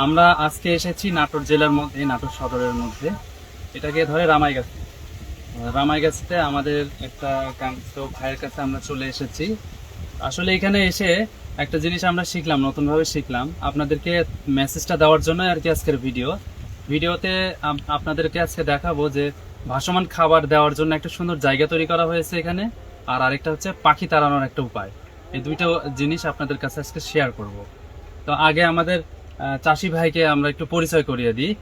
আমরা আজকে এসেছি নাটোর জেলার মধ্যে, নাটোর সদরের মধ্যে। এটাকে ধরে রামাইগাছি। রামাইগাছিতে আমাদের একটা কাঙ্ক্ষিত ভাইয়ের কাছে আমরা চলে এসেছি। আসলে এখানে এসে একটা জিনিস আমরা শিখলাম, নতুনভাবে শিখলাম। আপনাদেরকে মেসেজটা দেওয়ার জন্য আর কি আজকের ভিডিওতে আপনাদেরকে আজকে দেখাবো যে ভাসমান খাবার দেওয়ার জন্য একটা সুন্দর জায়গা তৈরি করা হয়েছে এখানে, আর আরেকটা হচ্ছে পাখি তাড়ানোর একটা উপায়। এই দুইটা জিনিস আপনাদের কাছে আজকে শেয়ার করব। তো আগে আমাদের চাষি ভাইকে আমরা একটু পরিচয় করিয়ে দিই।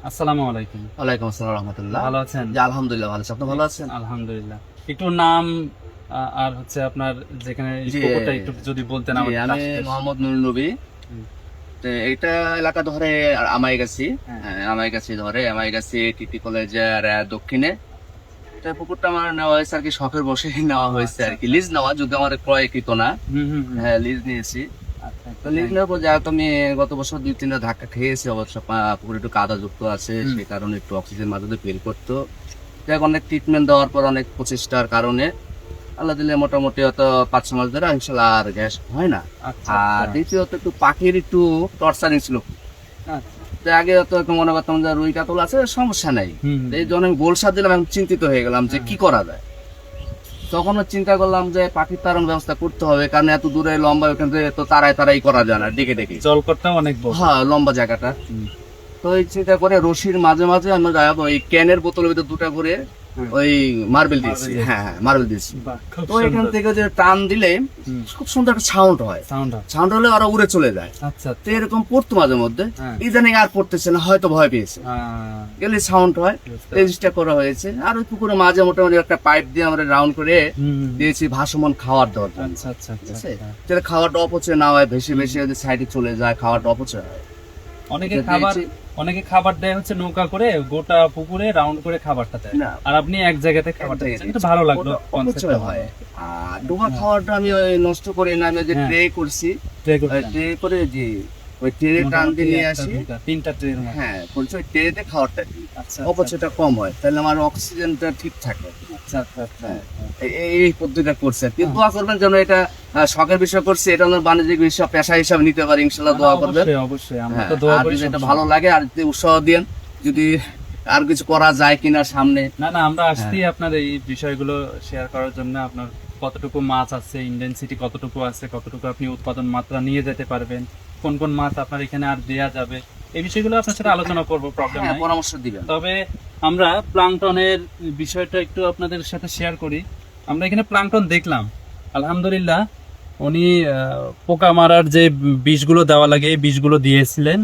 আসসালামু আলাইকুম। ওয়ালাইকুম আসসালাম রাহমাতুল্লাহ। ভালো আছেন? জি আলহামদুলিল্লাহ ভালো আছি। আপনি ভালো আছেন? আলহামদুলিল্লাহ। একটু নাম আর হচ্ছে আপনার যেখানে জি, পুকুরটা একটু যদি বলতেন জি, আমাদের আমি কাছে। মোহাম্মদ নুরুল নবী। হুম। তো এইটা এলাকা ধরে আমাইগাছি, হ্যাঁ। আমাইগাছি ধরে আমাইগাছি টিটি কলেজের দক্ষিণে। তো পুকুরটা আমার নেওয়া হয়েছে আর কি, শখের বসে নেওয়া হয়েছে আর কি, লিজ নেওয়া, যদি আমার ক্রয়কৃত না। হুম হুম হুম। হ্যাঁ, লিজ নিয়েছি। আচ্ছা, তো লিজ নেওয়ার পর যেহেতু আমি গত বছর 2-3টা ধাক্কা খেয়েছি, অবশ্য পুকুরে একটু কাদা যুক্ত আছে, হুম। সেই কারণে একটু অক্সিজেন মাঝে ফিল করতো। যাই হোক, অনেক ট্রিটমেন্ট দেওয়ার পর, অনেক প্রচেষ্টার কারণে আল্লাহ দিলে মোটামুটি হয়তো 5-6 মাস ধরে ইনশাল্লাহ আর গ্যাস হয় না। আচ্ছা, আর আচ্ছা। দ্বিতীয়ত একটু পাখির একটু টর্চারিং ছিল। আচ্ছা। তো আগে তো একটু মনে করতাম যে রুই কাতল আছে, সমস্যা নাই। হুম। এই জন্য আমি গোলসার দিলাম, আমি চিন্তিত হয়ে গেলাম যে কি করা যায়। তখন চিন্তা করলাম যে পাখির তাড়ানোর ব্যবস্থা করতে হবে, কারণ এত দূরে লম্বা, ওখান থেকে তো তাড়াই করা যায় না, ডেকে ডেকে। জলকরটাও অনেক বড়। হ্যাঁ, লম্বা জায়গাটা। হুম। তো এই চিন্তা করে রশির মাঝে মাঝে আমি ওই ক্যানের বোতলের ভিতরে 2টা করে হুম। ওই মার্বেল দিয়েছি। মার্বেল হ্যাঁ হ্যাঁ, মার্বেল দিয়েছি। বাহ, খুব তো এখান সুন্দর। থেকে যে টান দিলে হুম। খুব সুন্দর একটা সাউন্ড হয়। সাউন্ড হয়। সাউন্ড হলে ওরা উড়ে চলে যায়। আচ্ছা। তো এরকম পড়তো মাঝে মধ্যে, হ্যাঁ। ইদানিং আর পড়তেছে না, হয়তো ভয় পেয়েছে, গেলে সাউন্ড হয়। বুঝতে এই জিনিসটা করা হয়েছে। আর ওই পুকুরে মাঝে মোটামুটি একটা পাইপ দিয়ে আমরা রাউন্ড করে হুম। দিয়েছি ভাসমান খাওয়ার দেওয়ার জন্য। আচ্ছা আচ্ছা ঠিক আচ্ছা। আছে? যাতে খাওয়াটা অপচয় না হয়, ভেসে ভেসে যদি সাইডে চলে যায়, খাওয়াটা অপচয় হয়। অনেকে এটা খাবার দিয়েছি। অনেকে খাবার দেয় হচ্ছে নৌকা করে, গোটা পুকুরে রাউন্ড করে খাবারটা দেয়, না, আর আপনি এক জায়গাতে খাবারটা দিচ্ছেন। এটা ভালো লাগলো, ওটা অপচয় হয়। আর ডোবা খাওয়াটা আমি ওই নষ্ট করি না, আমি যে হ্যাঁ। ট্রে করছি, ট্রে করতেন। ট্রে করে যে ওই ট্রে টান দিয়ে নিয়ে আসি। তিনটা ট্রের মতো। হ্যাঁ, করছি ওই ট্রেতে খাওয়ারটা দিই। আচ্ছা অপচয়টা কম হয়, তাহলে আমার অক্সিজেনটা ঠিক থাকে। আচ্ছা আচ্ছা আচ্ছা। হ্যাঁ, এই পদ্ধতিটা করছে। কিন্তু দোয়া করবেন যেন এটা শখের বিষয় করছে, এটা আমার বাণিজ্যিক বিষয়, পেশা হিসাবে নিতে পারি, ইনশাল্লাহ দোয়া করবেন। অবশ্যই অবশ্যই, আমরা হ্যাঁ, তো দোয়া আর করি যদি এটা সবসময়। ভালো লাগে আর যদি উৎসাহ দেন, যদি আর কিছু করা যায় কিনা সামনে। না না, আমরা আসছি আপনার এই বিষয়গুলো শেয়ার করার জন্য। আপনার কতটুকু মাছ আছে, ইন্টেন্সিটি কতটুকু আছে, কতটুকু আপনি উৎপাদন মাত্রা নিয়ে যেতে পারবেন, কোন কোন মাছ আপনার এখানে আর দেয়া যাবে, এই বিষয়গুলো আপনার সাথে আলোচনা করব, প্রবলেম হ্যাঁ, নাই। পরামর্শ দিবেন। তবে আমরা প্লাঙ্কটনের বিষয়টা একটু আপনাদের সাথে শেয়ার করি। আমরা এখানে প্লাঙ্কটন দেখলাম, আলহামদুলিল্লাহ। উনি পোকা মারার যে বিষগুলো দেওয়া লাগে, এই বিষগুলো দিয়েছিলেন।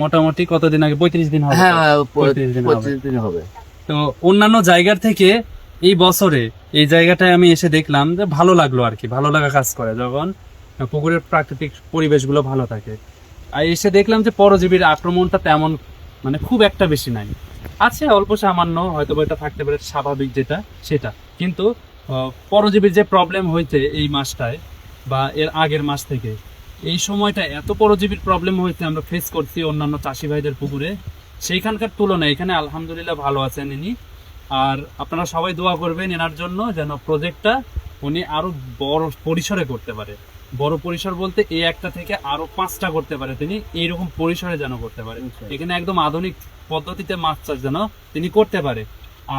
মোটামুটি কতদিন আগে? 35 দিন হবে। হ্যাঁ, 35 দিন হবে। 35 দিন হবে। তো অন্যান্য জায়গার থেকে এই বছরে এই জায়গাটায় আমি এসে দেখলাম যে ভালো লাগলো আর কি, ভালো লাগা কাজ করে যখন পুকুরের প্রাকৃতিক পরিবেশগুলো ভালো থাকে। আর এসে দেখলাম যে পরজীবীর আক্রমণটা তেমন মানে খুব একটা বেশি নাই, আছে অল্প সামান্য, হয়তো বা এটা থাকতে পারে স্বাভাবিক যেটা সেটা, কিন্তু পরজীবীর যে প্রবলেম হয়েছে এই মাসটায় বা এর আগের মাস থেকে, এই সময়টা এত পরজীবীর প্রবলেম হয়েছে আমরা ফেস করছি অন্যান্য চাষি ভাইদের পুকুরে, সেইখানকার তুলনায় এখানে আলহামদুলিল্লাহ ভালো আছেন ইনি। আর আপনারা সবাই দোয়া করবেন এনার জন্য, যেন প্রজেক্টটা উনি আরো বড় পরিসরে করতে পারে। বড় পরিসর বলতে এই একটা থেকে আরো 5টা করতে পারে তিনি, এইরকম পরিসরে যেন করতে পারে। এখানে একদম আধুনিক পদ্ধতিতে মাছ চাষ যেন তিনি করতে পারে।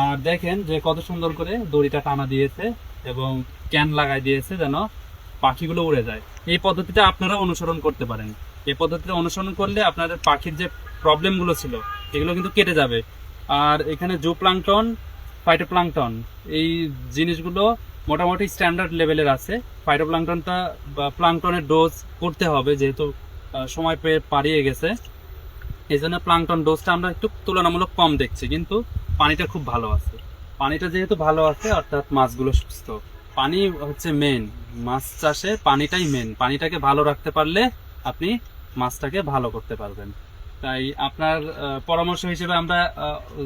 আর দেখেন যে কত সুন্দর করে দড়িটা টানা দিয়েছে এবং ক্যান লাগাই দিয়েছে যেন পাখিগুলো উড়ে যায়। এই পদ্ধতিটা আপনারা অনুসরণ করতে পারেন। এই পদ্ধতিটা অনুসরণ করলে আপনাদের পাখির যে প্রবলেমগুলো ছিল এগুলো কিন্তু কেটে যাবে। আর এখানে জু প্লাঙ্কটন, ফাইটোপ্লাঙ্কটন, এই জিনিসগুলো মোটামুটি স্ট্যান্ডার্ড লেভেলের আছে। ফাইটোপ্লাঙ্কটনটা বা প্লাঙ্কটনের ডোজ করতে হবে, যেহেতু সময় পেয়ে পারিয়ে গেছে, এই জন্য প্লাঙ্কটন ডোজটা আমরা একটু তুলনামূলক কম দেখছি, কিন্তু পানিটা খুব ভালো আছে। পানিটা যেহেতু ভালো আছে অর্থাৎ মাছগুলো সুস্থ। পানি হচ্ছে মেন, মাছ চাষে পানিটাই মেন। পানিটাকে ভালো রাখতে পারলে আপনি মাছটাকে ভালো করতে পারবেন। তাই আপনার পরামর্শ হিসেবে আমরা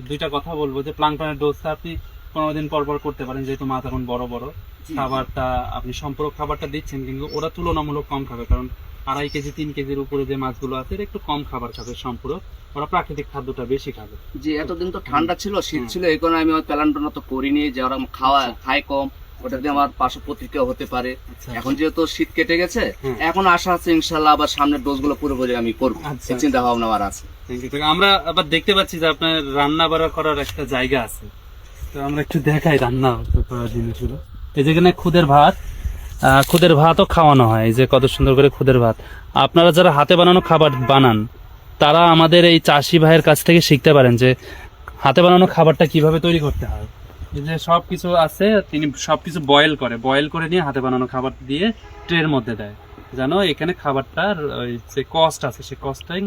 দুইটা কথা বলবো যে প্লাঙ্কটনের ডোজটা আপনি 15 দিন পর পর করতে পারেন, যেহেতু মাছ এখন বড় বড়। খাবারটা আপনি সম্পূরক খাবারটা দিচ্ছেন, কিন্তু ওরা তুলনামূলক কম খাবে, কারণ 2.5 কেজি 3 কেজির উপরে যে মাছগুলো আছে এটা একটু কম খাবার খাবে সম্পূরক, ওরা প্রাকৃতিক খাদ্যটা বেশি খাবে। যে এতদিন তো ঠান্ডা ছিল, শীত ছিল, এই কারণে আমি প্যালান্টন তো করিনি, যে ওরা খায় কম, ওটা দিয়ে আমার পার্শ্ব প্রতিক্রিয়া হতে পারে। আচ্ছা। এখন যেহেতু শীত কেটে গেছে, হুম। এখন আশা আছে ইনশাল্লাহ আবার সামনের ডোজগুলো পুরোপুরি আমি করবো, আচ্ছা। এই চিন্তা ভাবনা আমার আছে। Thank you. তো আমরা আবার দেখতে পাচ্ছি যে আপনার রান্না বাড়া করার একটা জায়গা আছে, তো আমরা একটু দেখাই রান্না করার জিনিসগুলো। এই যেখানে খুদের ভাত, খুদের ভাতও খাওয়ানো হয়, এই যে কত সুন্দর করে খুদের ভাত। আপনারা যারা হাতে বানানো খাবার বানান তারা আমাদের এই চাষি ভাইয়ের কাছ থেকে শিখতে পারেন যে হাতে বানানো খাবারটা কিভাবে তৈরি করতে হয়। এই যে সবকিছু আছে, তিনি সবকিছু বয়েল করে নিয়ে হাতে বানানো খাবার দিয়ে ট্রের মধ্যে দেয়, জানো এখানে খাবারটার ওই যে কস্ট আছে সে কস্টটাই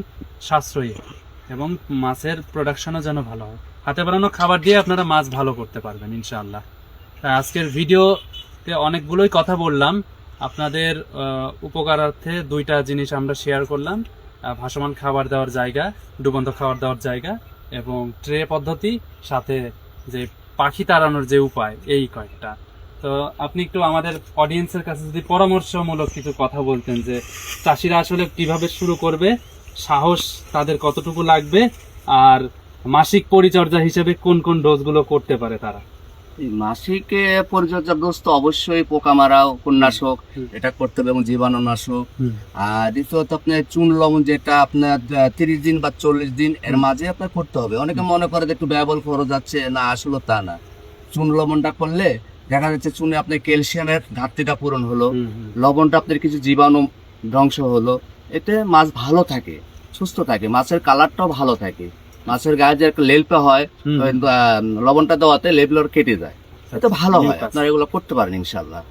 সাশ্রয়ী হয় এবং মাছের প্রোডাকশনও যেন ভালো হয়। হাতে বানানো খাবার দিয়ে আপনারা মাছ ভালো করতে পারবেন ইনশাআল্লাহ। তাই আজকের ভিডিওতে অনেকগুলোই কথা বললাম, আপনাদের উপকারার্থে দুইটা জিনিস আমরা শেয়ার করলাম, ভাসমান খাবার দেওয়ার জায়গা, ডুবন্ত খাবার দেওয়ার জায়গা এবং ট্রে পদ্ধতি, সাথে যে পাখি তাড়ানোর যে উপায়, এই কয়েকটা। তো আপনি একটু আমাদের অডিয়েন্সের কাছে যদি পরামর্শমূলক কিছু কথা বলতেন যে চাষিরা আসলে কিভাবে শুরু করবে, সাহস তাদের কতটুকু লাগবে, আর মাসিক পরিচর্যা হিসেবে কোন কোন ডোজগুলো করতে পারে তারা। এই মাসিক পরিচর্যা ডোজ তো অবশ্যই পোকা মারাও কীটনাশক হুম। এটা করতে হবে এবং জীবাণুনাশক। আর দ্বিতীয়ত আপনার চুন লবণ, যেটা আপনার 30 দিন বা 40 দিন এর মাঝে আপনার করতে হবে। অনেকে মনে করে যে একটু ব্যয়বহুল খরচ যাচ্ছে, না আসলে তা না। চুন লবণটা করলে দেখা যাচ্ছে চুনে আপনার ক্যালসিয়ামের ঘাটতিটা পূরণ হলো, লবণটা আপনার কিছু জীবাণু ধ্বংস হলো, এতে মাছ ভালো থাকে, সুস্থ থাকে, মাছের কালারটাও ভালো থাকে। মাছের গায়ে যে একটা লেলপা হয়, হুম। ওই, লবণটা দেওয়াতে লেবলর কেটে যায়, এটা ভালো হয়। নিউকাস। আপনারা এগুলো করতে পারেন ইনশাল্লাহ।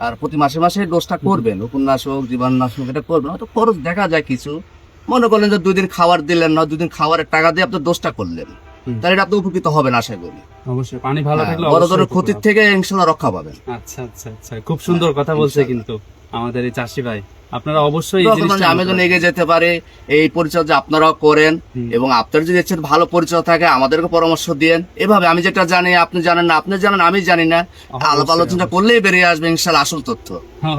আর প্রতি মাসে মাসে ডোজটা করবেন, উপন্যাসক জীবাণুনাশক এটা করবেন। হয়তো খরচ দেখা যায় কিছু, মনে করলেন যে 2 দিন খাবার দিলেন না, 2 দিন খাবারের টাকা দিয়ে আপনি ডোজটা করলেন, হুম। তাহলে এটা আপনি উপকৃত হবেন আশা করি। অবশ্যই পানি ভালো হ্যাঁ, থাকলে বড় অবশ্যই ধরনের উপকার ক্ষতির হবে। থেকে ইনশাল্লাহ রক্ষা পাবেন। আচ্ছা আচ্ছা আচ্ছা, খুব সুন্দর কথা বলছে ইনশাআল্লাহ। কিন্তু আমাদের এই চাষি ভাই। আপনারা অবশ্যই এই তখন জিনিসটা আমি যেন করবেন। এগিয়ে যেতে পারে, এই পরিচর্যা আপনারাও করেন হুম। এবং আপনার যদি ইচ্ছে ভালো পরিচয় থাকে আমাদেরকে পরামর্শ দিয়েন। এভাবে আমি যেটা জানি আপনি জানেন না, আপনি জানেন আমি জানি না, আলাপ আলোচনা করলেই বেরিয়ে আসবে ইনশাল্লাহ আসল তথ্য।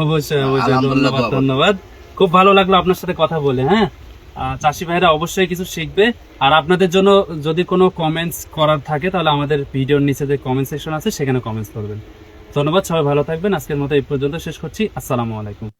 অবশ্যই অবশ্যই, আলহামদুলিল্লাহ, ধন্যবাদ দোয়া করুন। ধন্যবাদ। খুব ভালো লাগলো আপনার সাথে কথা বলে। হ্যাঁ, চাষি ভাইরা অবশ্যই কিছু শিখবে। আর আপনাদের জন্য যদি কোনো কমেন্টস করার থাকে তাহলে আমাদের ভিডিওর নিচে যে কমেন্ট সেকশন আছে সেখানে কমেন্টস করবেন। ধন্যবাদ, সবাই ভালো থাকবেন। আজকের মতো এই পর্যন্ত শেষ করছি। আসসালামু আলাইকুম।